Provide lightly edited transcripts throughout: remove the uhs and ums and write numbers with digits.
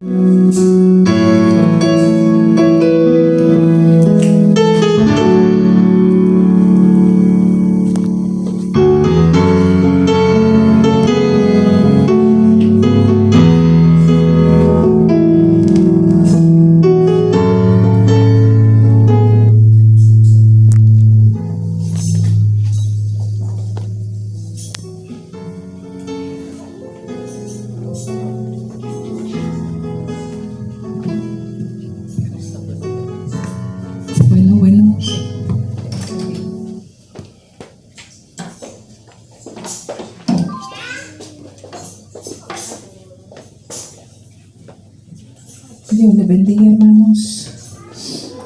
Bueno. Dios les bendiga, hermanos.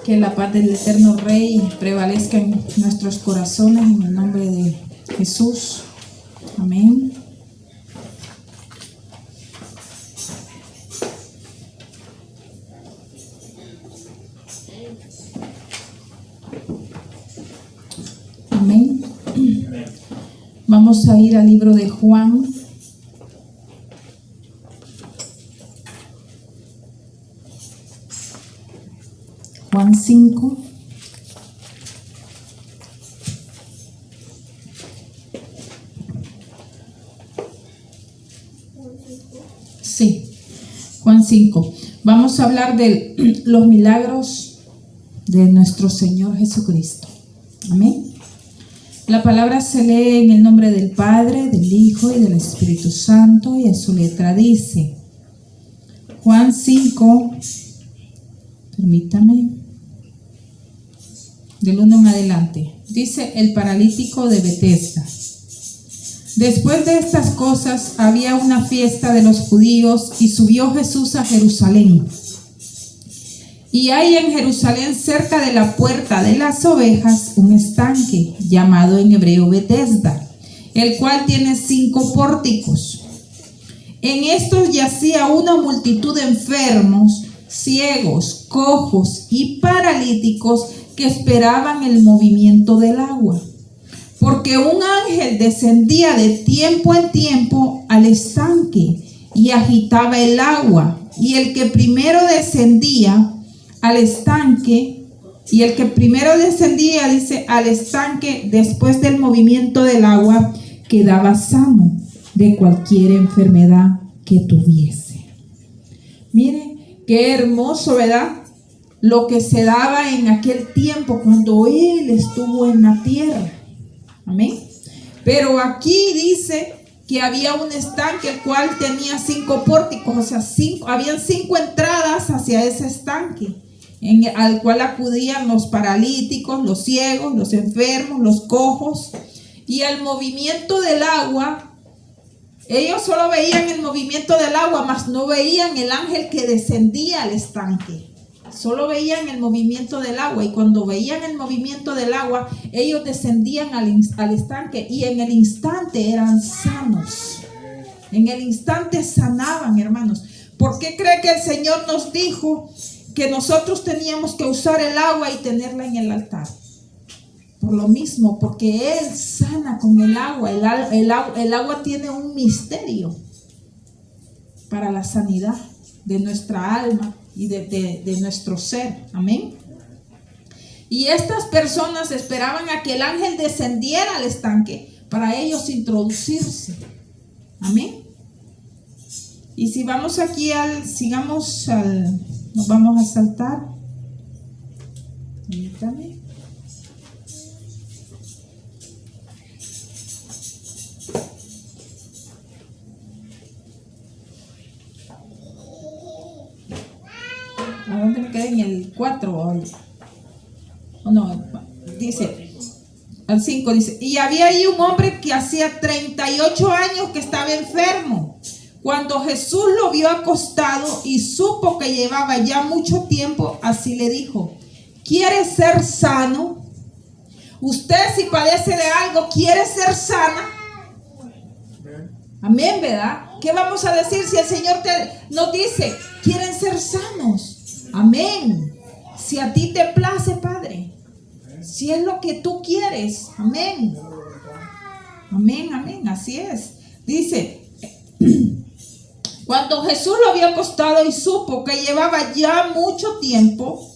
Que la paz del eterno Rey prevalezca en nuestros corazones en el nombre de Jesús. Amén. Amén. Vamos a ir al libro de Juan. Juan 5. Sí, Juan 5. Vamos a hablar de los milagros de nuestro Señor Jesucristo. Amén. La palabra se lee en el nombre del Padre, del Hijo y del Espíritu Santo, y en su letra dice, Juan 5, permítame, del 1 en adelante, dice el paralítico de Betesda. Después de estas cosas había una fiesta de los judíos y subió Jesús a Jerusalén. Y hay en Jerusalén, cerca de la puerta de las ovejas, un estanque llamado en hebreo Betesda, el cual tiene 5 pórticos. En estos yacía una multitud de enfermos, ciegos, cojos y paralíticos que esperaban el movimiento del agua. Porque un ángel descendía de tiempo en tiempo al estanque y agitaba el agua. Y el que primero descendía al estanque, dice, al estanque, después del movimiento del agua, quedaba sano de cualquier enfermedad que tuviese. Miren, qué hermoso, ¿verdad? Lo que se daba en aquel tiempo cuando Él estuvo en la tierra. Amén. Pero aquí dice que había un estanque el cual tenía 5 pórticos, o sea, habían 5 entradas hacia ese estanque, al cual acudían los paralíticos, los ciegos, los enfermos, los cojos. Y el movimiento del agua, ellos solo veían el movimiento del agua, mas no veían el ángel que descendía al estanque. Solo veían el movimiento del agua, y cuando veían el movimiento del agua, ellos descendían al estanque y en el instante eran sanos. En el instante sanaban, hermanos. ¿Por qué cree que el Señor nos dijo que nosotros teníamos que usar el agua y tenerla en el altar? Por lo mismo, porque Él sana con el agua. El agua tiene un misterio para la sanidad de nuestra alma y de nuestro ser. Amén. Y estas personas esperaban a que el ángel descendiera al estanque para ellos introducirse. Amén. Y si vamos aquí nos vamos a saltar. Permítame. ¿A dónde me quedé? En el 4 o no, dice al 5, dice, y había ahí un hombre que hacía 38 años que estaba enfermo. Cuando Jesús lo vio acostado y supo que llevaba ya mucho tiempo, así le dijo, ¿quiere ser sano? Usted, si padece de algo, ¿quiere ser sana? Amén, ¿verdad? ¿Qué vamos a decir si el Señor nos dice, quieren ser sanos? Amén. Si a ti te place, Padre, si es lo que tú quieres, amén. Amén, amén, así es. Dice, Cuando Jesús lo había acostado y supo que llevaba ya mucho tiempo,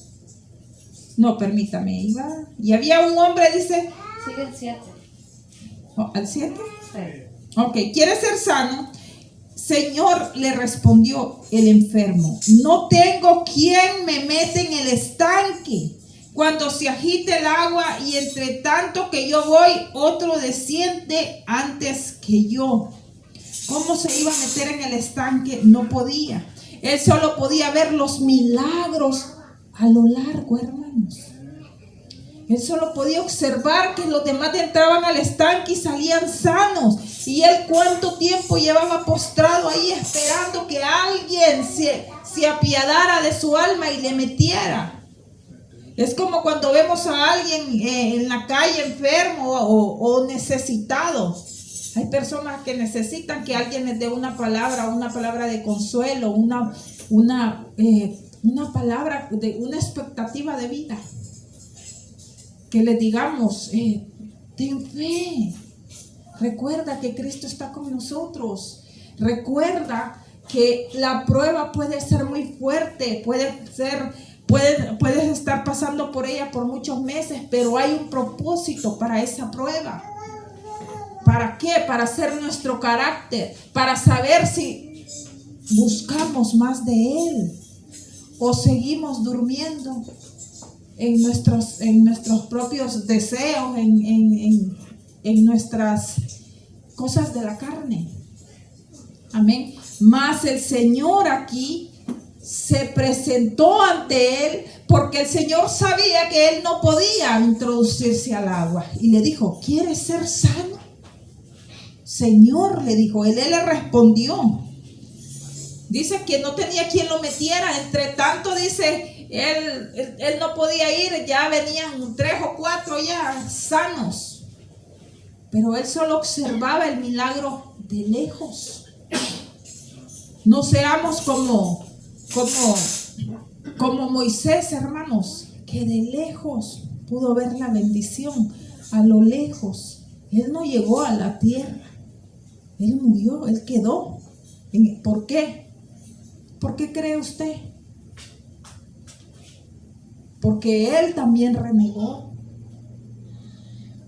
no, permítame, y había un hombre, dice. Sigue el 7. ¿Al 7? Sí. Ok, ¿quiere ser sano? Señor, le respondió el enfermo, no tengo quien me mete en el estanque cuando se agite el agua, y entre tanto que yo voy, otro desciende antes que yo. ¿Cómo se iba a meter en el estanque? No podía. Él solo podía ver los milagros a lo largo, hermanos. Él solo podía observar que los demás entraban al estanque y salían sanos. Y él cuánto tiempo llevaba postrado ahí esperando que alguien se apiadara de su alma y le metiera. Es como cuando vemos a alguien en la calle enfermo o necesitado. Hay personas que necesitan que alguien les dé una palabra de consuelo, una palabra de una expectativa de vida. Que le digamos, ten fe. Recuerda que Cristo está con nosotros. Recuerda que la prueba puede ser muy fuerte, puedes estar pasando por ella por muchos meses, pero hay un propósito para esa prueba. ¿Para qué? Para hacer nuestro carácter, para saber si buscamos más de Él o seguimos durmiendo en nuestros propios deseos, en nuestras cosas de la carne. Amén. Mas el Señor aquí se presentó ante él porque el Señor sabía que él no podía introducirse al agua y le dijo, ¿quieres ser sano? Señor, le dijo, él le respondió. Dice que no tenía quien lo metiera. Entre tanto, dice, él no podía ir. Ya venían 3 o 4 ya sanos. Pero él solo observaba el milagro de lejos. No seamos como Moisés, hermanos, que de lejos pudo ver la bendición. A lo lejos. Él no llegó a la tierra. Él murió, él quedó. ¿Por qué? ¿Por qué cree usted? Porque él también renegó.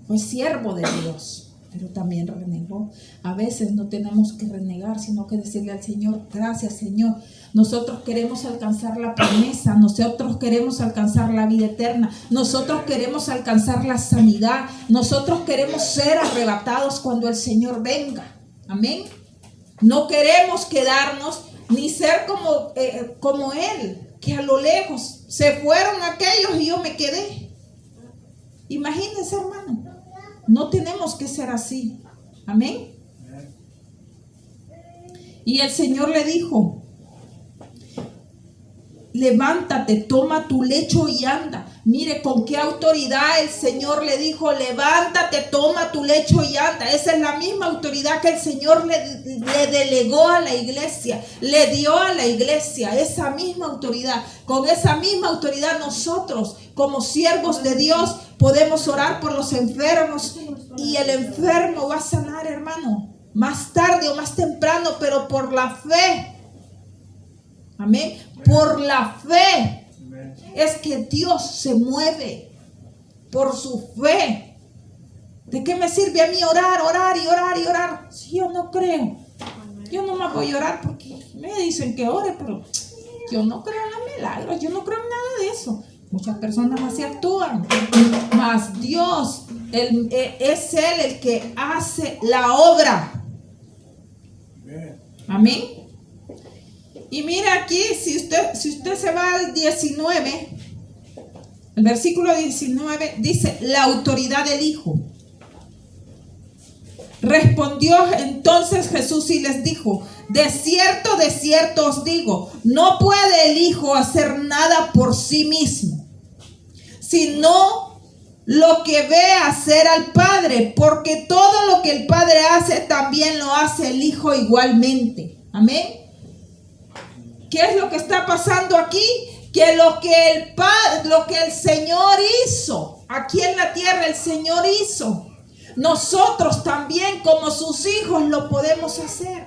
Fue siervo de Dios, pero también renegó. A veces no tenemos que renegar, sino que decirle al Señor, gracias Señor. Nosotros queremos alcanzar la promesa, nosotros queremos alcanzar la vida eterna, nosotros queremos alcanzar la sanidad, nosotros queremos ser arrebatados cuando el Señor venga. Amén. No queremos quedarnos ni ser como Él, que a lo lejos se fueron aquellos y yo me quedé. Imagínense, hermano. No tenemos que ser así. Amén. Y el Señor le dijo, levántate, toma tu lecho y anda. Mire con qué autoridad el Señor le dijo, levántate, toma tu lecho y anda. Esa es la misma autoridad que el Señor le delegó a la iglesia, le dio a la iglesia, esa misma autoridad. Con esa misma autoridad nosotros, como siervos de Dios, podemos orar por los enfermos y el enfermo va a sanar, hermano, más tarde o más temprano, pero por la fe. Amén. Por la fe es que Dios se mueve, por su fe. ¿De qué me sirve a mí orar? Si yo no creo, yo no me voy a orar porque me dicen que ore, pero yo no creo en los milagros, yo no creo en nada de eso. Muchas personas así actúan, mas Dios es Él el que hace la obra. Amén. Y mira aquí, si usted se va al 19, el versículo 19 dice, la autoridad del Hijo. Respondió entonces Jesús y les dijo, de cierto os digo, no puede el Hijo hacer nada por sí mismo, sino lo que ve hacer al Padre, porque todo lo que el Padre hace, también lo hace el Hijo igualmente. Amén. ¿Qué es lo que está pasando aquí? Que lo que el Señor hizo aquí en la tierra, el Señor hizo. Nosotros también como sus hijos lo podemos hacer.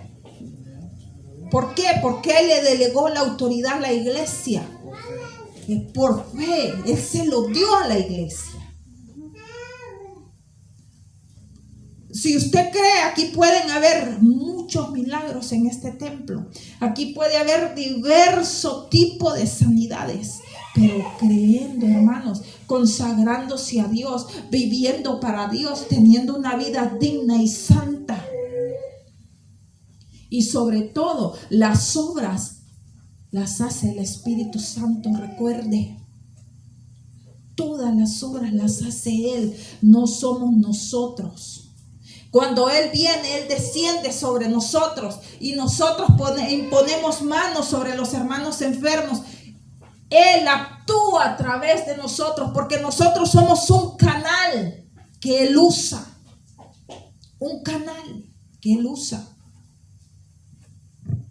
¿Por qué? Porque Él le delegó la autoridad a la iglesia. Por fe, Él se lo dio a la iglesia. Si usted cree, aquí pueden haber muchos milagros en este templo. Aquí puede haber diverso tipo de sanidades. Pero creyendo, hermanos, consagrándose a Dios, viviendo para Dios, teniendo una vida digna y santa. Y sobre todo, las obras las hace el Espíritu Santo, recuerde. Todas las obras las hace Él, no somos nosotros. Cuando Él viene, Él desciende sobre nosotros y nosotros imponemos manos sobre los hermanos enfermos. Él actúa a través de nosotros porque nosotros somos un canal que Él usa. Un canal que Él usa.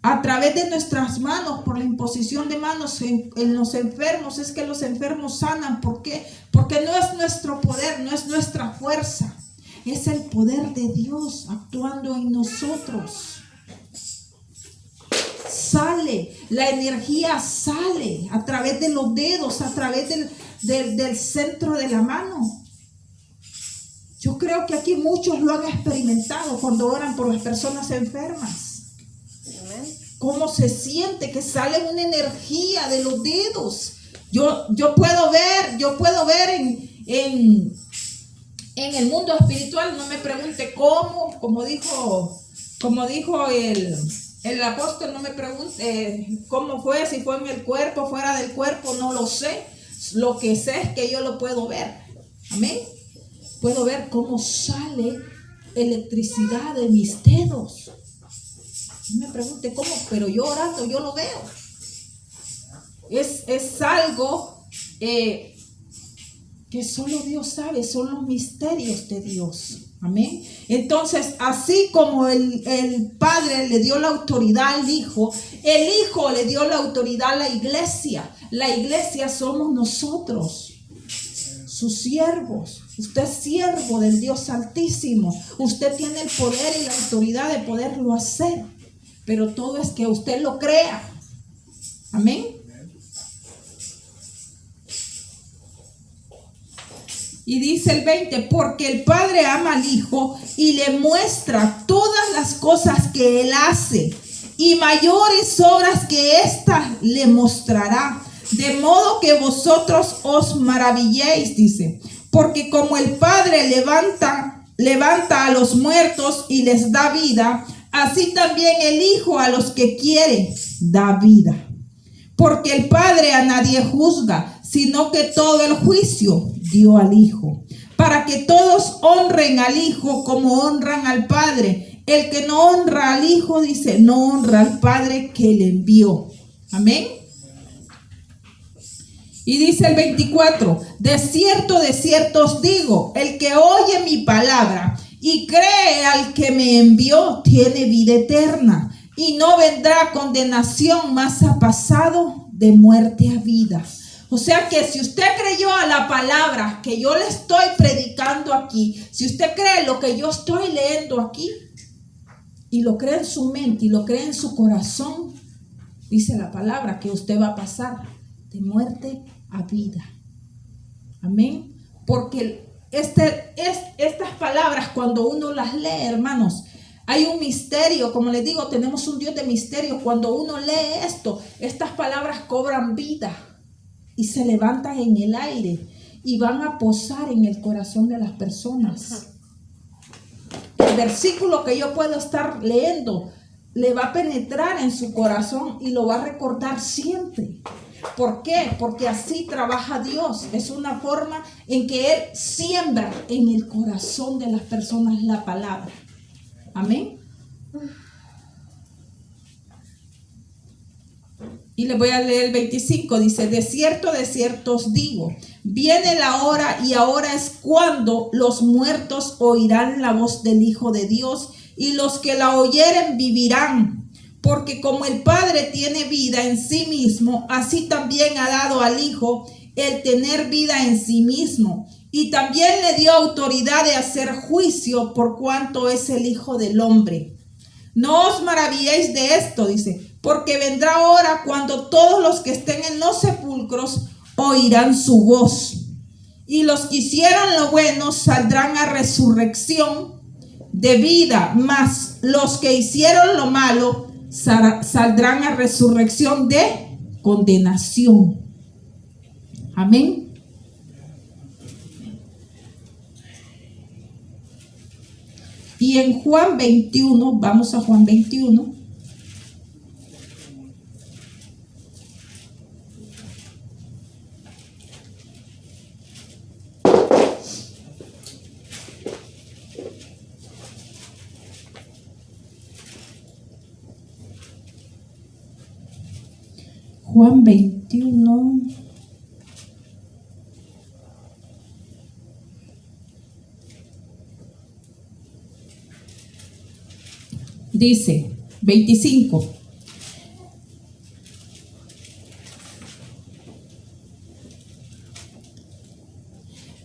A través de nuestras manos, por la imposición de manos en los enfermos, es que los enfermos sanan. ¿Por qué? Porque no es nuestro poder, no es nuestra fuerza. Es el poder de Dios actuando en nosotros. Sale, la energía sale a través de los dedos, a través del centro de la mano. Yo creo que aquí muchos lo han experimentado cuando oran por las personas enfermas. Cómo se siente que sale una energía de los dedos. Yo puedo ver en el mundo espiritual. No me pregunte cómo, como dijo el apóstol, no me pregunte cómo fue, si fue en el cuerpo, fuera del cuerpo, no lo sé. Lo que sé es que yo lo puedo ver. Amén. Puedo ver cómo sale electricidad de mis dedos. No me pregunte cómo, pero yo orando, yo lo veo. Es algo que solo Dios sabe, son los misterios de Dios. Amén. Entonces, así como el Padre le dio la autoridad al Hijo, el Hijo le dio la autoridad a la iglesia. La iglesia somos nosotros, sus siervos. Usted es siervo del Dios Altísimo. Usted tiene el poder y la autoridad de poderlo hacer. Pero todo es que usted lo crea. Amén. Y dice el 20, porque el Padre ama al Hijo y le muestra todas las cosas que Él hace, y mayores obras que éstas le mostrará, de modo que vosotros os maravilléis, dice, porque como el Padre levanta a los muertos y les da vida, así también el Hijo a los que quiere da vida. Porque el Padre a nadie juzga, sino que todo el juicio dio al Hijo, para que todos honren al Hijo como honran al Padre. El que no honra al Hijo, dice, no honra al Padre que le envió. Amén. Y dice el 24, de cierto os digo, el que oye mi palabra y cree al que me envió, tiene vida eterna, y no vendrá condenación, mas ha pasado de muerte a vida. O sea que si usted creyó a la palabra que yo le estoy predicando aquí, si usted cree lo que yo estoy leyendo aquí, y lo cree en su mente y lo cree en su corazón, dice la palabra que usted va a pasar de muerte a vida. Amén. Porque estas palabras, cuando uno las lee, hermanos, hay un misterio. Como les digo, tenemos un Dios de misterio. Cuando uno lee esto, estas palabras cobran vida y se levantan en el aire y van a posar en el corazón de las personas. El versículo que yo puedo estar leyendo le va a penetrar en su corazón y lo va a recordar siempre. ¿Por qué? Porque así trabaja Dios. Es una forma en que Él siembra en el corazón de las personas la palabra. Amén. Y le voy a leer el 25. Dice, de cierto os digo, viene la hora y ahora es cuando los muertos oirán la voz del Hijo de Dios, y los que la oyeren vivirán. Porque como el Padre tiene vida en sí mismo, así también ha dado al Hijo el tener vida en sí mismo. Y también le dio autoridad de hacer juicio por cuanto es el Hijo del Hombre. No os maravilléis de esto, dice, porque vendrá hora cuando todos los que estén en los sepulcros oirán su voz. Y los que hicieron lo bueno saldrán a resurrección de vida, mas los que hicieron lo malo saldrán a resurrección de condenación. Amén. Y en Juan 21, vamos a Juan 21. Juan 21. Dice 25.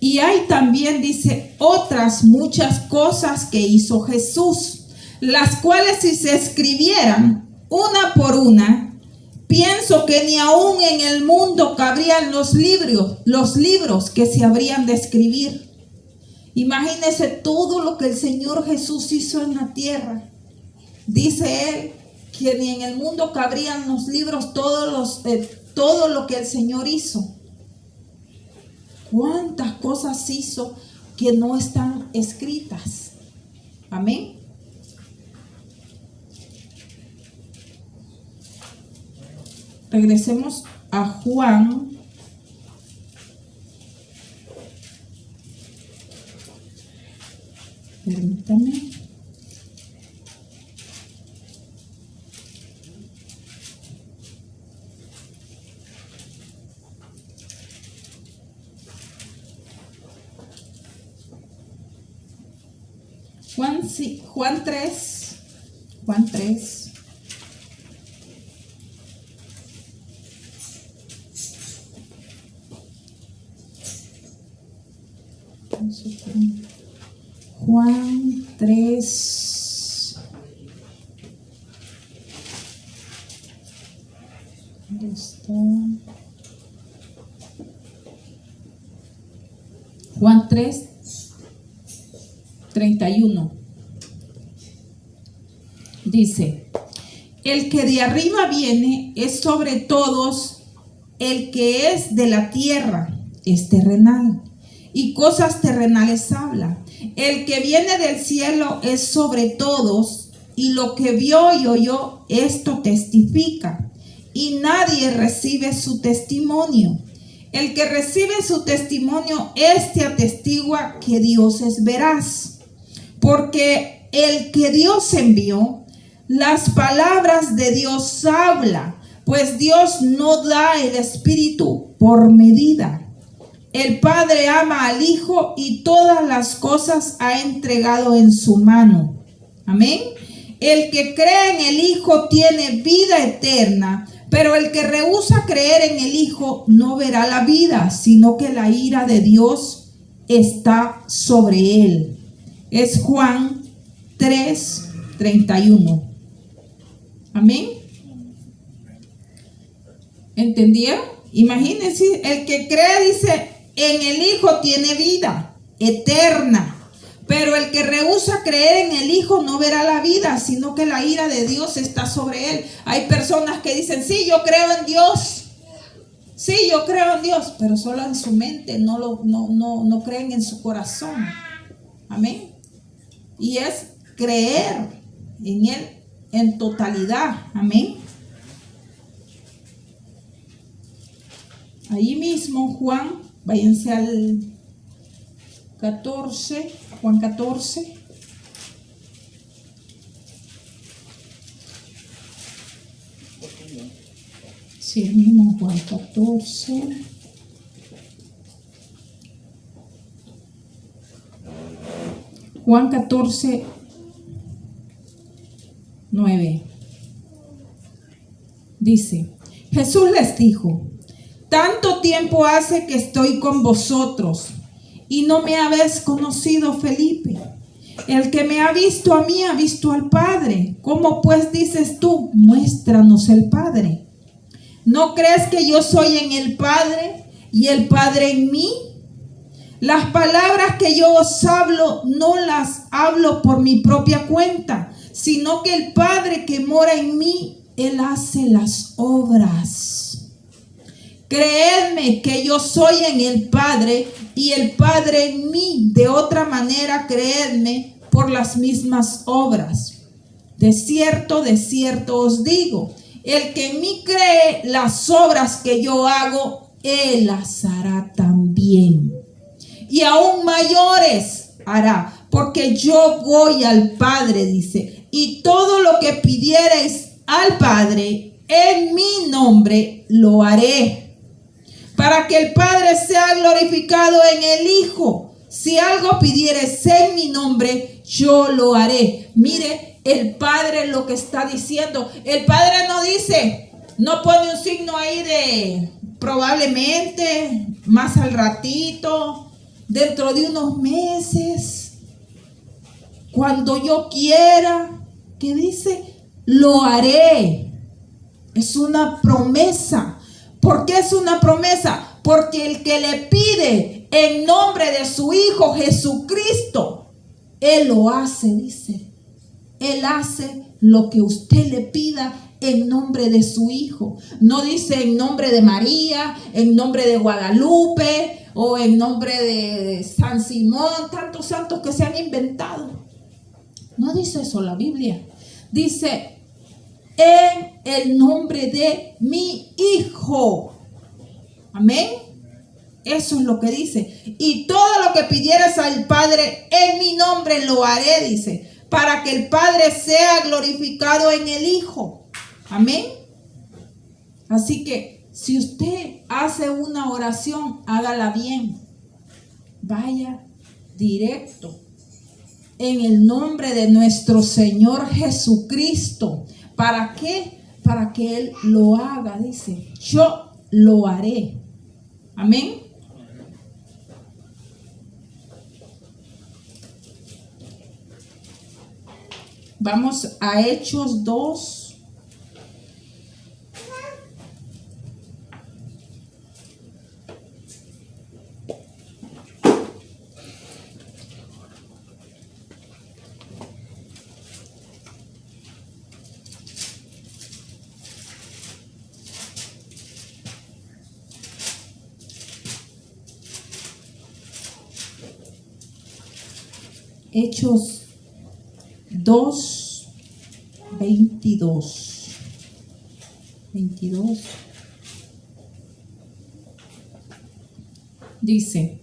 Y hay también, dice, otras muchas cosas que hizo Jesús, las cuales si se escribieran una por una, pienso que ni aún en el mundo cabrían los libros que se habrían de escribir. Imagínese todo lo que el Señor Jesús hizo en la tierra. Dice él que ni en el mundo cabrían los libros, todo lo que el Señor hizo. ¿Cuántas cosas hizo que no están escritas? Amén. Regresemos a Juan. Permítame. Juan 3. Juan 3. Juan 3. ¿Dónde está? Juan 3, 31. Dice: el que de arriba viene es sobre todos, el que es de la tierra es terrenal, y cosas terrenales habla. El que viene del cielo es sobre todos, y lo que vio y oyó, esto testifica, y nadie recibe su testimonio. El que recibe su testimonio, este atestigua que Dios es veraz, porque el que Dios envió, las palabras de Dios habla, pues Dios no da el Espíritu por medida. El Padre ama al Hijo y todas las cosas ha entregado en su mano. Amén. El que cree en el Hijo tiene vida eterna, pero el que rehúsa creer en el Hijo no verá la vida, sino que la ira de Dios está sobre él. Es Juan 3, 31. Amén. ¿Entendieron? Imagínense, el que cree, dice, en el Hijo tiene vida eterna, pero el que rehúsa creer en el Hijo no verá la vida, sino que la ira de Dios está sobre él. Hay personas que dicen, sí, yo creo en Dios. Sí, yo creo en Dios, pero solo en su mente, no creen en su corazón. Amén. Y es creer en Él en totalidad. Amén. Ahí mismo Juan, váyanse al 14, Juan 14. Sí, el mismo Juan 14. Juan 14, 9. Dice: Jesús les dijo: tanto tiempo hace que estoy con vosotros y no me habéis conocido, Felipe. El que me ha visto a mí ha visto al Padre. ¿Cómo pues dices tú, muéstranos el Padre? ¿No crees que yo soy en el Padre y el Padre en mí? Las palabras que yo os hablo no las hablo por mi propia cuenta, sino que el Padre que mora en mí, Él hace las obras. Creedme que yo soy en el Padre y el Padre en mí. De otra manera, creedme por las mismas obras. De cierto os digo, el que en mí cree, las obras que yo hago, Él las hará también. Y aún mayores hará, porque yo voy al Padre, dice, y todo lo que pidiereis al Padre en mi nombre lo haré, para que el Padre sea glorificado en el Hijo. Si algo pidieres en mi nombre, yo lo haré. Mire, el Padre lo que está diciendo. El Padre no dice, no pone un signo ahí de probablemente, más al ratito, dentro de unos meses, cuando yo quiera. ¿Qué dice? Lo haré. Es una promesa. ¿Por qué es una promesa? Porque el que le pide en nombre de su Hijo Jesucristo, Él lo hace, dice. Él hace lo que usted le pida en nombre de su Hijo. No dice en nombre de María, en nombre de Guadalupe o en nombre de San Simón, tantos santos que se han inventado. No dice eso la Biblia. Dice en el nombre de mi Hijo. Amén. Eso es lo que dice. Y todo lo que pidieras al Padre en mi nombre lo haré, dice, para que el Padre sea glorificado en el Hijo. Amén. Así que si usted hace una oración, hágala bien. Vaya directo en el nombre de nuestro Señor Jesucristo. ¿Para qué? Para que Él lo haga, dice. Yo lo haré. Amén. Vamos a Hechos 2. Hechos 2, 22. Dice: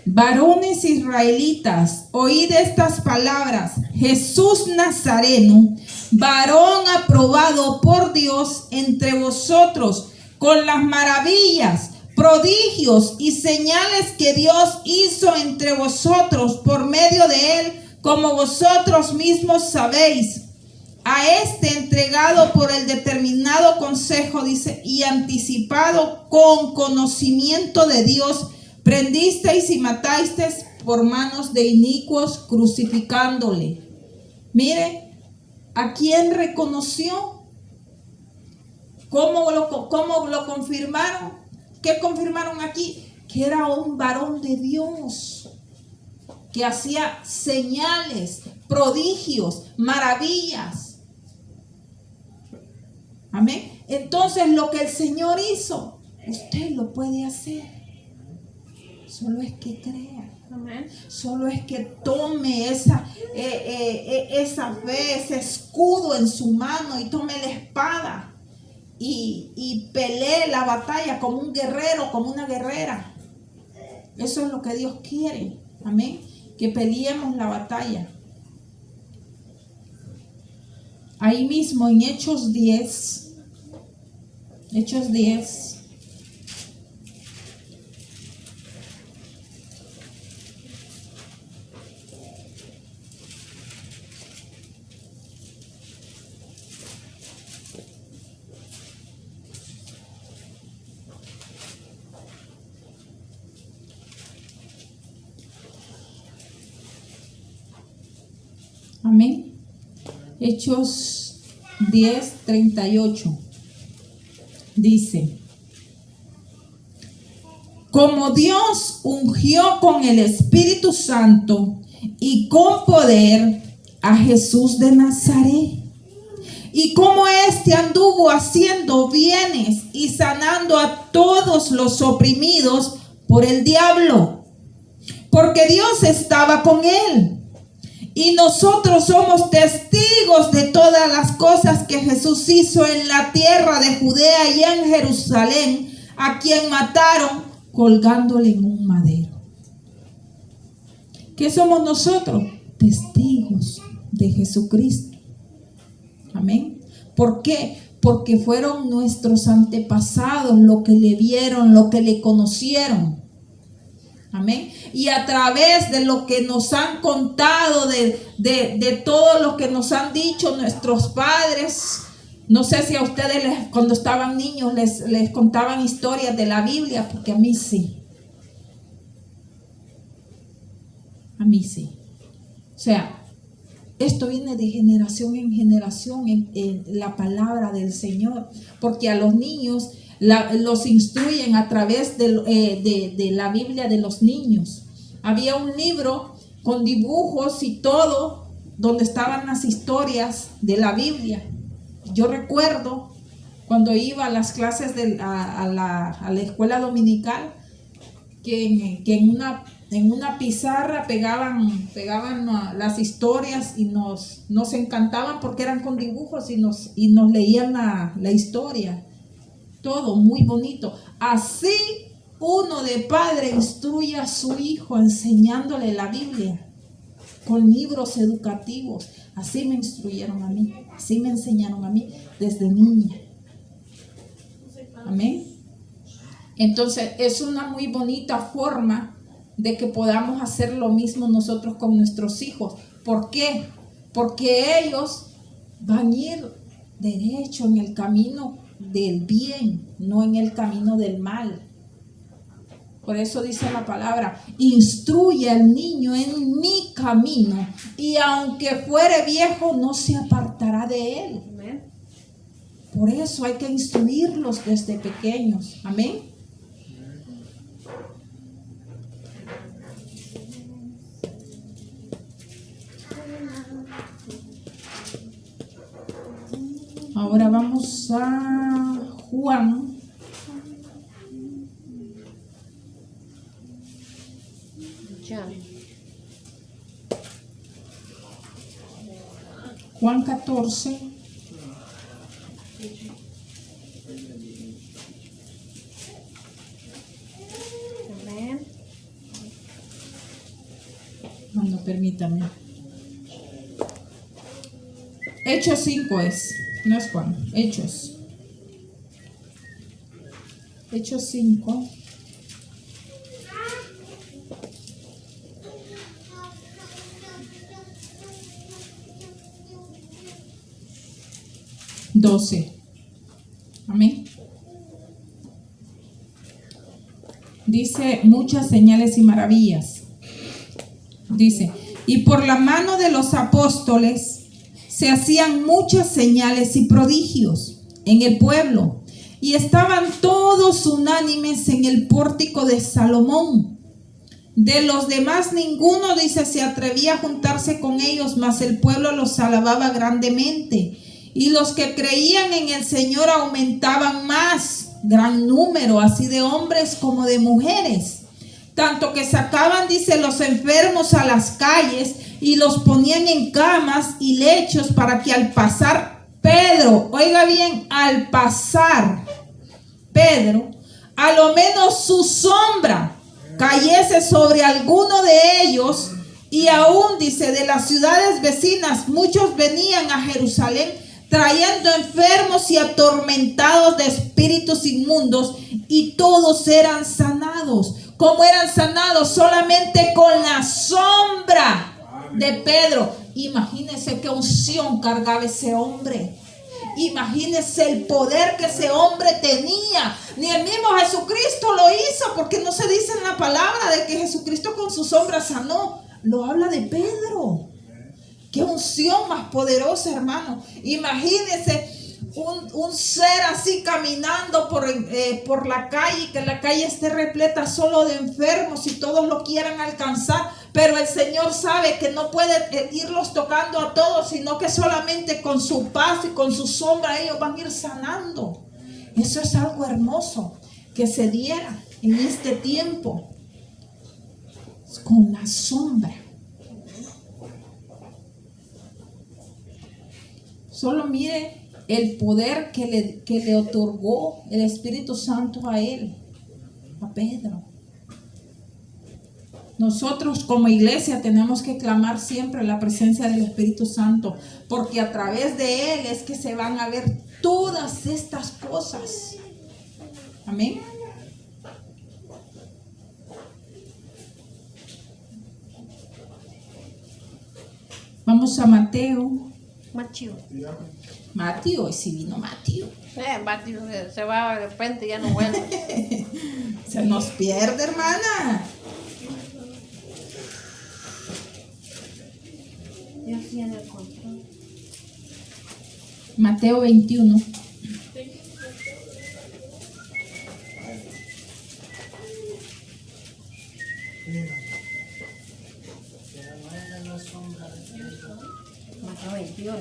varones israelitas, oíd estas palabras. Jesús Nazareno, varón aprobado por Dios entre vosotros, con las maravillas, prodigios y señales que Dios hizo entre vosotros por medio de él, como vosotros mismos sabéis. A este entregado por el determinado consejo, dice, y anticipado con conocimiento de Dios, prendisteis y matasteis por manos de inicuos, crucificándole. Mire, ¿a quién reconoció? ¿Cómo lo confirmaron? ¿Qué confirmaron aquí? Que era un varón de Dios, que hacía señales, prodigios, maravillas. Amén. Entonces lo que el Señor hizo, usted lo puede hacer. Solo es que crea. Amén. Solo es que tome esa fe, ese escudo en su mano y tome la espada y pelee la batalla como un guerrero, como una guerrera. Eso es lo que Dios quiere. Amén. Que peleemos la batalla. Ahí mismo en Hechos 10. Hechos 10. Amén. Hechos 10:38 dice: como Dios ungió con el Espíritu Santo y con poder a Jesús de Nazaret, y como éste anduvo haciendo bienes y sanando a todos los oprimidos por el diablo, porque Dios estaba con él. Y nosotros somos testigos de todas las cosas que Jesús hizo en la tierra de Judea y en Jerusalén, a quien mataron colgándole en un madero. ¿Qué somos nosotros? Testigos de Jesucristo. Amén. ¿Por qué? Porque fueron nuestros antepasados los que le vieron, los que le conocieron. Amén. Y a través de lo que nos han contado, de todo lo que nos han dicho nuestros padres. No sé si a ustedes cuando estaban niños les contaban historias de la Biblia, porque a mí sí. A mí sí. O sea, esto viene de generación en generación en la palabra del Señor, porque a los niños los instruyen a través de la Biblia de los niños. Había un libro con dibujos y todo, donde estaban las historias de la Biblia. Yo recuerdo cuando iba a las clases a la escuela dominical, que en una pizarra pegaban las historias y nos encantaban porque eran con dibujos y nos leían la historia. Todo muy bonito. Así uno de padre instruye a su hijo enseñándole la Biblia con libros educativos. Así me instruyeron a mí, así me enseñaron a mí desde niña. Amén. Entonces es una muy bonita forma de que podamos hacer lo mismo nosotros con nuestros hijos. ¿Por qué? Porque ellos van a ir derecho en el camino del bien, no en el camino del mal. Por eso dice la palabra: instruye al niño en mi camino, y aunque fuere viejo, no se apartará de él. Amén. Por eso hay que instruirlos desde pequeños. Amén. Ahora vamos a Juan. Juan 14. Amén. No, permítame. Hechos 5 es, no es Juan, Hechos. Hechos 5. Amén. Dice: muchas señales y maravillas. Dice: y por la mano de los apóstoles se hacían muchas señales y prodigios en el pueblo, y estaban todos unánimes en el pórtico de Salomón. De los demás ninguno, dice, se atrevía a juntarse con ellos, mas el pueblo los alababa grandemente. Y los que creían en el Señor aumentaban más, gran número, así de hombres como de mujeres. Tanto que sacaban, dice, los enfermos a las calles y los ponían en camas y lechos, para que al pasar Pedro, oiga bien, al pasar Pedro, a lo menos su sombra cayese sobre alguno de ellos. Y aún, dice, de las ciudades vecinas muchos venían a Jerusalén trayendo enfermos y atormentados de espíritus inmundos, y todos eran sanados. ¿Cómo eran sanados? Solamente con la sombra de Pedro. Imagínense qué unción cargaba ese hombre. Imagínense el poder que ese hombre tenía. Ni el mismo Jesucristo lo hizo, porque no se dice en la palabra de que Jesucristo con su sombra sanó. Lo habla de Pedro. Qué unción más poderosa, hermano. Imagínense un ser así caminando por la calle, que la calle esté repleta solo de enfermos y todos lo quieran alcanzar. Pero el Señor sabe que no puede irlos tocando a todos, sino que solamente con su paz y con su sombra ellos van a ir sanando. Eso es algo hermoso que se diera en este tiempo con la sombra. Solo mire el poder que le otorgó el Espíritu Santo a él, a Pedro. Nosotros como iglesia tenemos que clamar siempre la presencia del Espíritu Santo, porque a través de él es que se van a ver todas estas cosas. Amén. Vamos a Mateo. Mateo, hoy sí vino Mateo. Mateo se va de repente y ya no vuelve. Se nos pierde, hermana. Ya tiene el control. Mateo 21. Mateo 21.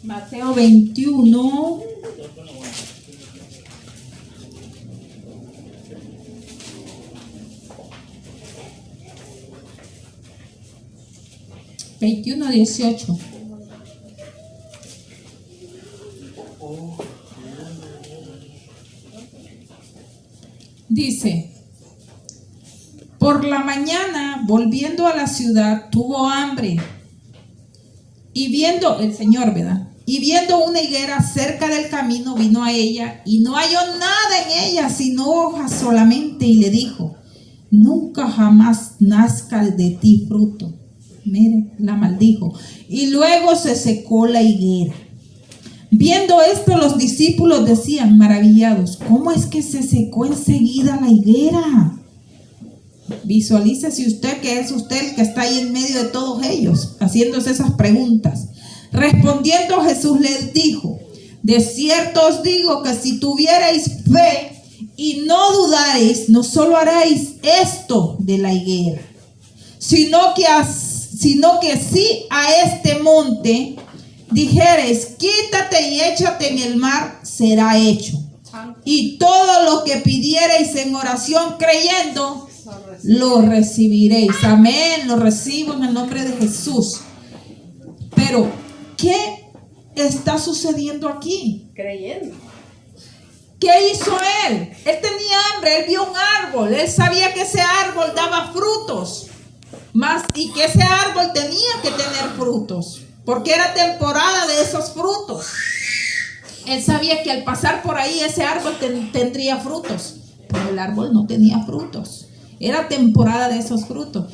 Mateo 21. Veintiuno 18. Dice: por la mañana, volviendo a la ciudad, tuvo hambre. Y viendo, el Señor, ¿verdad? Y viendo una higuera cerca del camino, vino a ella y no halló nada en ella, sino hojas solamente, y le dijo: nunca jamás nazca de ti fruto. Mire, la maldijo. Y luego se secó la higuera. Viendo esto, los discípulos decían, maravillados: ¿cómo es que se secó enseguida la higuera? Visualícese usted que es usted el que está ahí en medio de todos ellos, haciéndose esas preguntas. Respondiendo Jesús les dijo: de cierto os digo que si tuvierais fe y no dudaréis, no solo haréis esto de la higuera, sino que si a este monte dijereis: quítate y échate en el mar, será hecho. Y todo lo que pidiereis en oración creyendo, lo recibiréis. Amén, lo recibo en el nombre de Jesús. Pero, ¿qué está sucediendo aquí? Creyendo. ¿Qué hizo él? Él tenía hambre, él vio un árbol, él sabía que ese árbol daba frutos, y que ese árbol tenía que tener frutos, porque era temporada de esos frutos. Él sabía que al pasar por ahí ese árbol tendría frutos, pero el árbol no tenía frutos. Era temporada de esos frutos.